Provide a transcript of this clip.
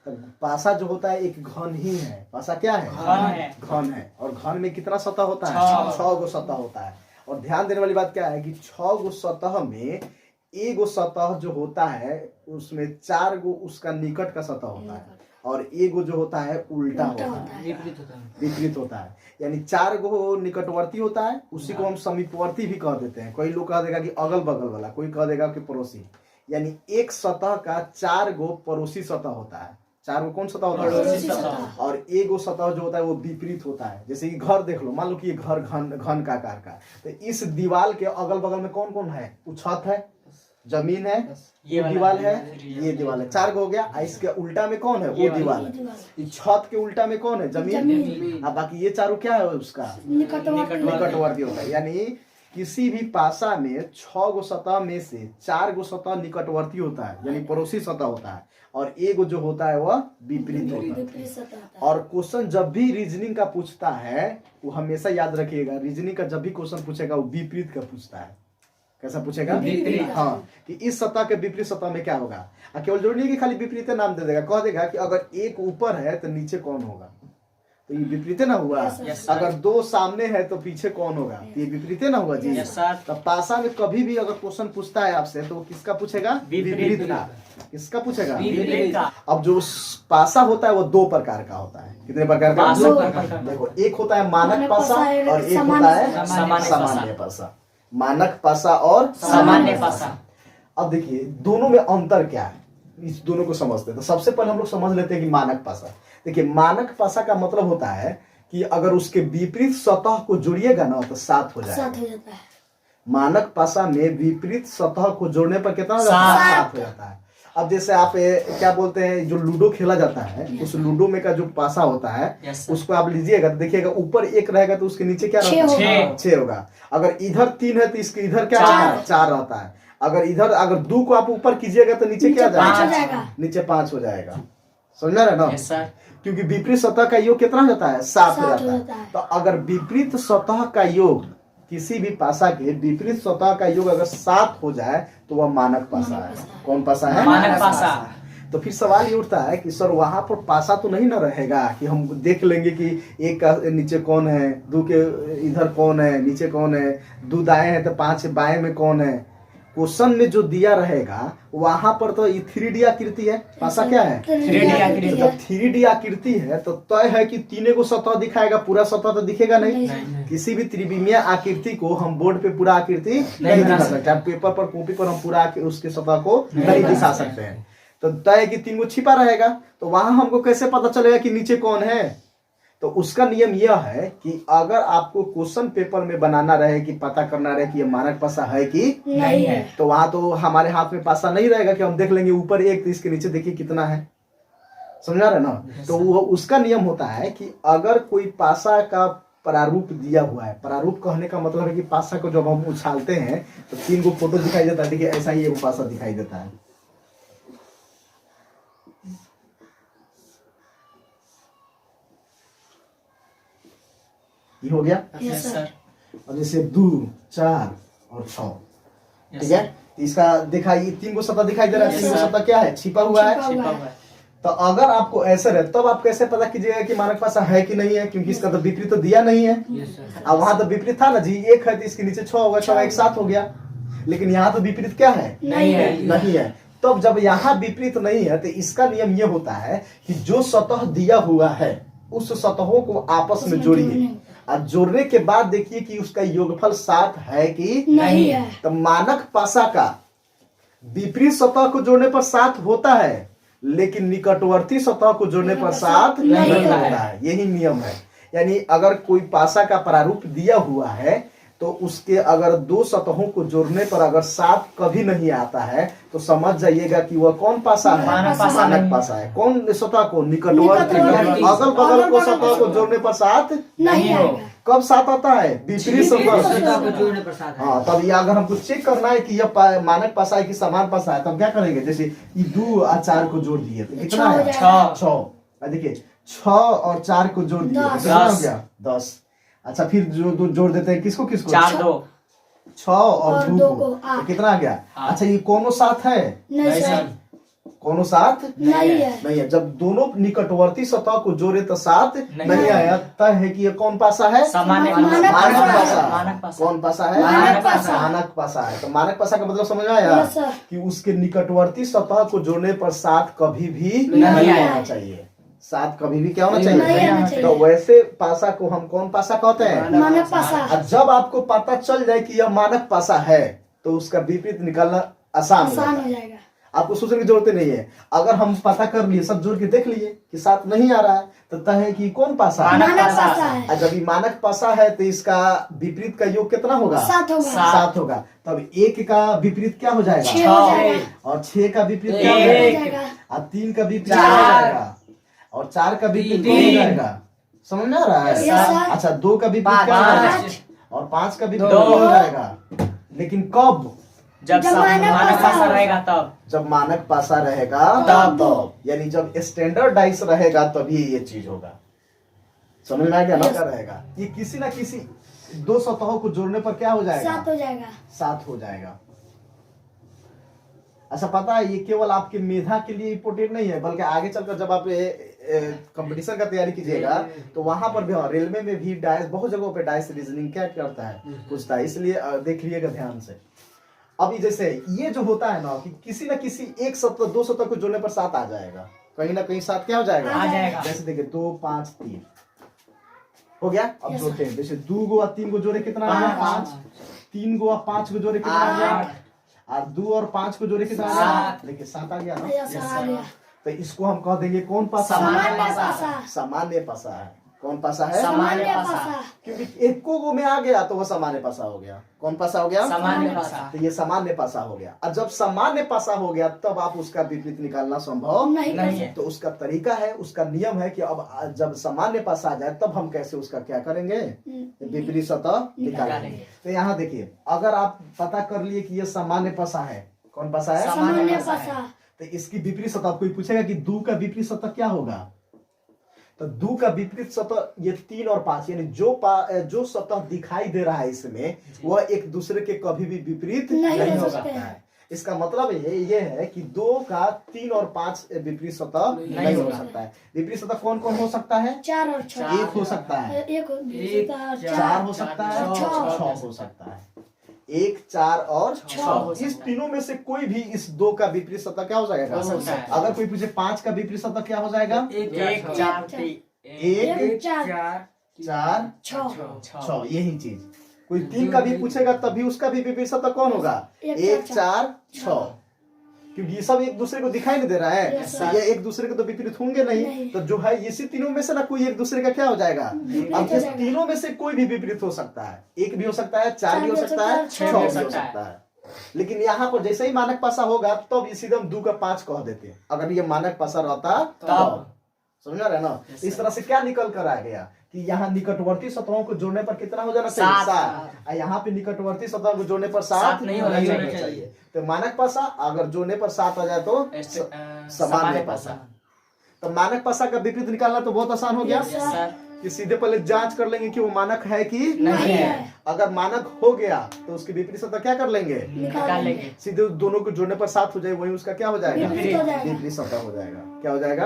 तो पासा जो होता है एक घन ही है। पासा क्या है? घन है। और घन में कितना सतह होता है? 6 गो सतह होता है। और ध्यान देने वाली बात क्या है कि 6 गो सतह में एगो सतह जो होता है उसमें 4 गो उसका निकट का सतह होता है और एगो जो होता है उल्टा होता है, विपरीत होता है। यानी 4 गो निकटवर्ती होता है, उसी को हम समीपवर्ती भी कह देते हैं। कोई लोग कह देगा कि अगल बगल वाला, कोई कह देगा कि पड़ोसी। यानी एक सतह का 4 गो पड़ोसी सतह होता है। 4 गो कौन सतह होता है? और एगो सतह जो होता है वो विपरीत होता है। जैसे कि घर देख लो, मान लो कि ये घर घन का आकार का, तो इस दीवार के अगल बगल में कौन कौन है? छत है, जमीन है, ये दीवार है, ये दीवार है। 4 गो हो गया। इसके उल्टा में कौन है? वो दीवार है। छत के उल्टा में कौन है? जमीन। अब बाकी ये चारों क्या है? उसका निकटवर्ती होता है। यानी किसी भी पासा में 6 गो सतह में से 4 गो सतह निकटवर्ती होता है, यानी पड़ोसी सतह होता है, और एगो जो होता है वह विपरीत होता है। और क्वेश्चन जब भी रीजनिंग का पूछता है वो हमेशा याद रखिएगा, रीजनिंग का जब भी क्वेश्चन पूछेगा वो विपरीत का पूछता है। कैसा पूछेगा? विपरीत। हाँ, कि इस सतह के विपरीत सतह में क्या होगा। केवल जरूरी नहीं कि खाली विपरीत नाम दे देगा, कह देगा कि अगर एक ऊपर है तो नीचे कौन होगा, तो ये विपरीत ना हुआ। अगर 2 सामने है तो पीछे कौन होगा, तो ये विपरीत ना हुआ जी। तो पासा में कभी भी अगर क्वेश्चन पूछता है आपसे तो किसका पूछेगा? विपरीत का। किसका पूछेगा? विपरीत का। अब जो पासा होता है वो 2 प्रकार का होता है। कितने प्रकार का? देखो, एक होता है मानक पासा और एक होता है सामान्य पासा। मानक पासा और सामान्य पासा। अब देखिए दोनों में अंतर क्या है, इस दोनों को समझते हैं। तो सबसे पहले हम लोग समझ लेते हैं कि मानक पासा। देखिए, मानक पासा का मतलब होता है कि अगर उसके विपरीत सतह को जोड़िएगा ना तो 7 हो जाएगा। 7 हो जाता है। मानक पासा में विपरीत सतह को जोड़ने पर कितना हो जाता है? 7 हो जाता है। अब जैसे आप क्या बोलते हैं, जो लूडो खेला जाता है, उस लूडो में का जो पासा होता है उसको आप लीजिएगा तो देखिएगा ऊपर 1 रहेगा तो उसके नीचे क्या रहता है? 6 होगा। अगर इधर 3 है तो इसके इधर क्या रहता है? 4 रहता है। अगर इधर अगर 2 को आप ऊपर कीजिएगा तो नीचे क्या जाएगा? नीचे 5 हो जाएगा। समझ रहे ना? क्योंकि विपरीत सतह का योग कितना जाता है? 7 हो जाता है। तो अगर विपरीत सतह का योग, किसी भी पासा के विपरीत सतह का योग अगर 7 हो जाए तो वह मानक पासा है। कौन पासा है? मानक पासा। तो फिर सवाल ये उठता है कि सर वहां पर पासा तो नहीं ना रहेगा कि हम देख लेंगे कि 1 का नीचे कौन है, 2 के इधर कौन है, नीचे कौन है, 2 दाएं है तो 5 बाएं में कौन है। क्वेश्चन में जो दिया रहेगा वहां पर तो ये 3D आकृति है। पासा क्या है? 3D आकृति। जब 3D आकृति है तो तय है कि 3 को सतह दिखाएगा, पूरा सतह तो दिखेगा नहीं। किसी भी त्रिविमीय आकृति को हम बोर्ड पे पूरा आकृति नहीं दिखा सकते, पेपर पर कॉपी पर हम पूरा उसके सतह को नहीं दिखा सकते हैं। तो तय है कि 3 को छिपा रहेगा। तो वहां हमको कैसे पता चलेगा कि नीचे कौन है? तो उसका नियम यह है कि अगर आपको क्वेश्चन पेपर में बनाना रहे कि पता करना रहे कि ये मानक पासा है कि नहीं है, तो वहां तो हमारे हाथ में पासा नहीं रहेगा कि हम देख लेंगे ऊपर 1 तो इसके नीचे देखिए कितना है। समझा रहे ना? तो वो उसका नियम होता है कि अगर कोई पासा का प्रारूप दिया हुआ है, प्रारूप कहने का मतलब है कि पासा को जब हम उछालते हैं तो 3 को फोटो दिखाई देता है। देखिए ऐसा ही एक पासा दिखाई देता है। ये हो गया। Yes sir. और जैसे 2, 4 और 6, ठीक है। इसका देखा, ये 3 को सतह दिखाई दे रहा है। 3 को सतह क्या है? छिपा हुआ है। तो अगर आपको ऐसा रहे तब आप कैसे पता कीजिएगा कि मानक पासा है कि नहीं है? क्योंकि इसका तो विपरीत तो दिया नहीं है। अब वहां तो विपरीत था ना जी, 1 है तो इसके नीचे 6 होगा, 6 1 7 हो गया। लेकिन यहाँ तो विपरीत क्या है? नहीं है। तब जब यहाँ विपरीत नहीं है तो इसका नियम ये होता है कि जो सतह दिया हुआ है उस सतहों को आपस में जोड़िए। और जोड़ने के बाद देखिए कि उसका योगफल 7 है कि नहीं है। तो मानक पासा का विपरीत सतह को जोड़ने पर 7 होता है, लेकिन निकटवर्ती सतह को जोड़ने पर 7 नहीं होता है। यही नियम है। यानी अगर कोई पासा का प्रारूप दिया हुआ है तो उसके अगर 2 सतहों को जोड़ने पर अगर 7 कभी नहीं आता है तो समझ जाइएगा कि वह कौन पासा है? मानक पासा है। कौन सतह को? निकटवर्ती। अगल बगल को सतह को जोड़ने पर 7 नहीं होगा। कब 7 आता है? विपरीत सतह को जोड़ने पर 7। हाँ, तब ये अगर हमको चेक करना है कि यह मानक पासा है कि समान पासा है, तब क्या करेंगे? जैसे ये 2 और 4 को जोड़ दिए तो कितना है? 6। देखिए 6 और 4 को जोड़ दिए तो कितना हो गया? 10। अच्छा, फिर जो जोड़ देते हैं किसको? 4 2 6 और 2 को तो कितना आ गया? अच्छा, ये कोनो 7 है? नहीं सर। कोनो साथ नहीं है। जब दोनों निकटवर्ती सतह को जोड़े तो साथ नहीं आया, तय है कि ये कौन पासा है? मानक पासा। कौन पासा है? मानक पासा है। तो मानक पासा का मतलब समझ में आया कि उसके निकटवर्ती सतह को जोड़ने पर साथ कभी भी नहीं आना चाहिए। साथ कभी भी क्या होना चाहिए? तो वैसे पासा को हम कौन पासा कहते हैं? मानक पासा। जब आपको पता चल जाए कि यह मानक पासा है तो उसका विपरीत निकालना आसान हो जाएगा। आपको सोचने की जरूरत नहीं है। अगर हम पता कर लिए, सब जोड़ के देख लिए कि साथ नहीं आ रहा है, तो तय है कि कौन पासा है? मानक पासा है। जब ये मानक पासा है तो इसका विपरीत का योग कितना होगा? 7 होगा। तब 1 का विपरीत क्या हो जाएगा? 6 और 6 का विपरीत क्या हो जाएगा? और 3 का विपरीत क्या हो जाएगा? और 4 का विपरीत क्या हो जाएगा? समझ में आ रहा है? अच्छा, 2 का विपरीत क्या हो जाएगा? और 5 का विपरीत क्या हो जाएगा? लेकिन कब? जब मानक पासा रहेगा तब। जब मानक पासा रहेगा तब, यानी जब स्टैंडर्डाइज रहेगा तभी ये चीज होगा। समझ में आ गया ना? क्या रहेगा? ये किसी ना किसी दो सतहों को जोड़ने पर क्या हो जाएगा? 7 हो जाएगा। अच्छा, पता है ये केवल आपके मेधा के लिए इम्पोर्टेंट नहीं है, बल्कि आगे चलकर जब आप कंपटीशन का तैयारी कीजिएगा तो वहां पर भी, रेलवे में भी डाइस, बहुत जगहों पे डाइस रीजनिंग क्या करता है, पूछता है। इसलिए देख लीजिएगा ध्यान से। अभी जैसे ये जो होता है ना कि किसी न किसी एक सतह, दो सतह को जोड़ने पर 7 आ जाएगा, कहीं ना कहीं 7 क्या हो जाएगा? आ जाएगा। जैसे देखिए 2 5 3 हो गया। अब जोड़ते हैं, जैसे 2 को और 3 को जोड़े कितना आ गया? 5। 3 को और 5 को जोड़े कितना आ गया? 8। और 2 और 5 को जोड़े कितना आ गया? देखिए 7 आ गया ना। तो इसको हम कह देंगे कौन पासा? सामान्य पासा है। कौन पासा है? सामान्य पासा। क्योंकि एक को में आ गया तो वो सामान्य पासा हो गया। कौन पासा हो गया? सामान्य पासा। तो ये सामान्य पासा हो गया। और जब सामान्य पासा हो गया तब आप उसका विपरीत निकालना संभव नहीं है। तो उसका तरीका है, उसका नियम है कि अब जब सामान्य पासा आ जाए तब हम कैसे उसका क्या करेंगे? विपरीत सतह निकालेंगे। तो यहाँ देखिए, अगर आप पता कर लिए कि ये सामान्य पासा है। कौन पासा है? सामान्य पासा। तो इसकी विपरीत सतह, कोई पूछेगा कि 2 का विपरीत सतह क्या होगा? तो 2 का विपरीत सतह ये 3 और 5, यानी जो सतह दिखाई दे रहा है इसमें, वह एक दूसरे के कभी भी विपरीत नहीं हो सकता है। इसका मतलब ये है कि 2 का 3 और 5 विपरीत सतह नहीं हो सकता है। विपरीत सतह कौन कौन हो सकता है? 4 और 6। 1 हो सकता है, 4 हो सकता है, 6 हो सकता है। 1 4 और 6, इस तीनों में से कोई भी इस 2 का विपरीत सतह क्या हो जाएगा? अगर कोई पूछे 5 का विपरीत सतह क्या हो जाएगा? 1 4 4 6, यही चीज। कोई 3 का भी पूछेगा तभी उसका भी विपरीत सतह कौन होगा? 1 4 6, क्योंकि ये सब एक दूसरे को दिखाई नहीं दे रहा है, तो ये एक दूसरे के तो विपरीत होंगे नहीं। तो जो है इसी तीनों में से ना कोई एक दूसरे का क्या हो जाएगा? अब इस तीनों में से कोई भी विपरीत हो सकता है। 1 भी हो सकता है, 4 भी हो सकता है, 6 भी हो सकता है। लेकिन यहाँ पर जैसे ही मानक पासा होगा तब इसी दम 2 का 5 कह देते हैं। अगर ये मानक पासा रहता तब, समझ रहे ना? इस तरह से क्या निकल कर आ गया कि यहाँ निकटवर्ती सतहों को जोड़ने पर कितना हो जाना चाहिए? 7। यहाँ पे निकटवर्ती सतहों को जोड़ने पर 7 नहीं होना चाहिए। तो मानक पासा अगर जोड़ने पर 7 आ जाए तो सामान्य पासा। तो मानक पासा का विपरीत निकालना तो बहुत आसान हो गया कि सीधे पहले जांच कर लेंगे कि वो मानक है कि नहीं है। अगर मानक हो गया तो उसकी विपरीत सतह क्या कर लेंगे? निकाल लेंगे। सीधे दोनों को जोड़ने पर 7 हो जाए, वही उसका क्या हो जाएगा? विपरीत सतह हो जाएगा। क्या हो जाएगा?